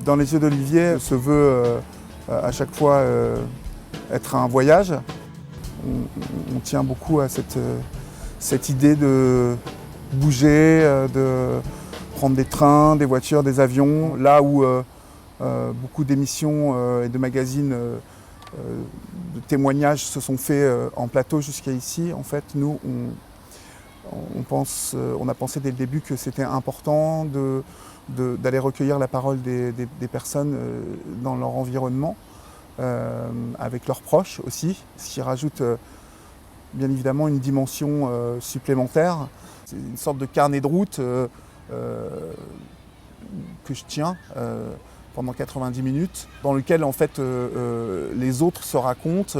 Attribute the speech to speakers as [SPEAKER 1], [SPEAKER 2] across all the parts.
[SPEAKER 1] Dans les yeux d'Olivier se veut à chaque fois être un voyage. On tient beaucoup à cette idée de bouger, de prendre des trains, des voitures, des avions. Là où beaucoup d'émissions et de magazines de témoignages se sont faits en plateau jusqu'à ici, en fait, nous, on a pensé dès le début que c'était important d'aller recueillir la parole des personnes dans leur environnement, avec leurs proches aussi, ce qui rajoute bien évidemment une dimension supplémentaire. C'est une sorte de carnet de route que je tiens pendant 90 minutes, dans lequel en fait les autres se racontent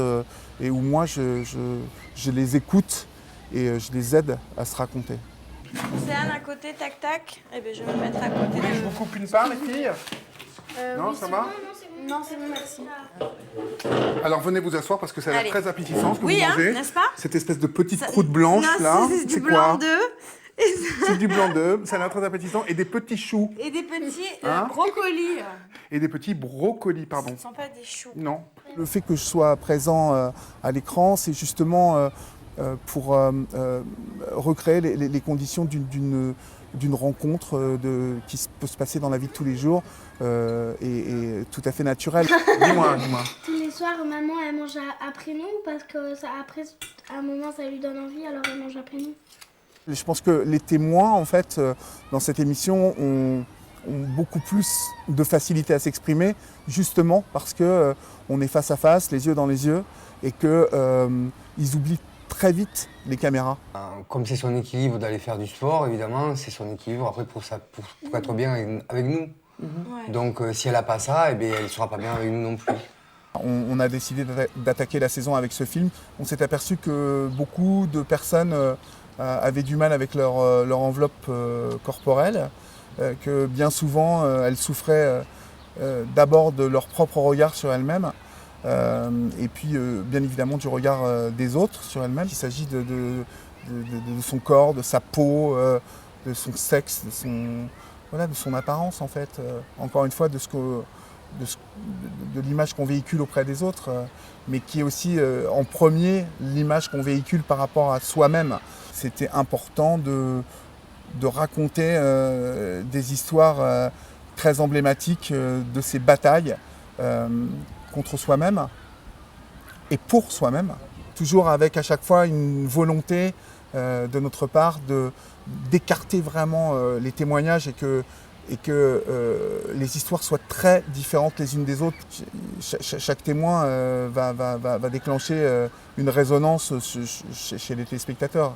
[SPEAKER 1] et où moi je les écoute et je les aide à se raconter.
[SPEAKER 2] Océane à côté, tac tac. Eh bien, je vais me mettre à côté de...
[SPEAKER 1] Je vous coupe une part, les filles? Non,
[SPEAKER 3] oui,
[SPEAKER 1] ça va?
[SPEAKER 3] Non, c'est bon, merci.
[SPEAKER 1] Alors venez vous asseoir parce que ça a l'air
[SPEAKER 2] Allez.
[SPEAKER 1] très appétissant ce que
[SPEAKER 2] Oui,
[SPEAKER 1] vous mangez.
[SPEAKER 2] n'est-ce pas?
[SPEAKER 1] Cette espèce de petite croûte blanche
[SPEAKER 2] Non,
[SPEAKER 1] là,
[SPEAKER 2] c'est du
[SPEAKER 1] c'est
[SPEAKER 2] blanc
[SPEAKER 1] quoi?
[SPEAKER 2] d'œuf.
[SPEAKER 1] C'est du blanc d'œuf, ça a l'air très appétissant. Et des petits choux.
[SPEAKER 2] Et des petits
[SPEAKER 1] Hein
[SPEAKER 2] brocolis.
[SPEAKER 1] Et des petits brocolis, pardon.
[SPEAKER 2] Ce ne sont pas des choux.
[SPEAKER 1] Non. Le fait que je sois présent à l'écran, c'est justement pour recréer les conditions d'une rencontre qui peut se passer dans la vie de tous les jours et tout à fait naturelle. Dis-moi.
[SPEAKER 3] Tous les soirs, maman, elle mange après nous parce que après, à un moment, ça lui donne envie, alors elle mange après nous.
[SPEAKER 1] Je pense que les témoins, en fait, dans cette émission, ont beaucoup plus de facilité à s'exprimer, justement parce que on est face à face, les yeux dans les yeux, et qu'ils oublient très vite les caméras.
[SPEAKER 4] Comme c'est son équilibre d'aller faire du sport, évidemment, c'est son équilibre après pour être bien avec nous.
[SPEAKER 2] Ouais.
[SPEAKER 4] Donc si elle n'a pas ça, eh bien, elle ne sera pas bien avec nous non plus.
[SPEAKER 1] On a décidé d'attaquer la saison avec ce film. On s'est aperçu que beaucoup de personnes avaient du mal avec leur enveloppe corporelle, que bien souvent elles souffraient d'abord de leur propre regard sur elles-mêmes, et puis bien évidemment du regard des autres sur elles-mêmes. Il s'agit de son corps, de sa peau, de son sexe, de son apparence en fait. Encore une fois, de l'image qu'on véhicule auprès des autres, mais qui est aussi en premier l'image qu'on véhicule par rapport à soi-même. C'était important de raconter des histoires très emblématiques de ces batailles contre soi-même et pour soi-même, toujours avec à chaque fois une volonté de notre part d'écarter vraiment les témoignages et que les histoires soient très différentes les unes des autres. Chaque témoin va déclencher une résonance chez les téléspectateurs.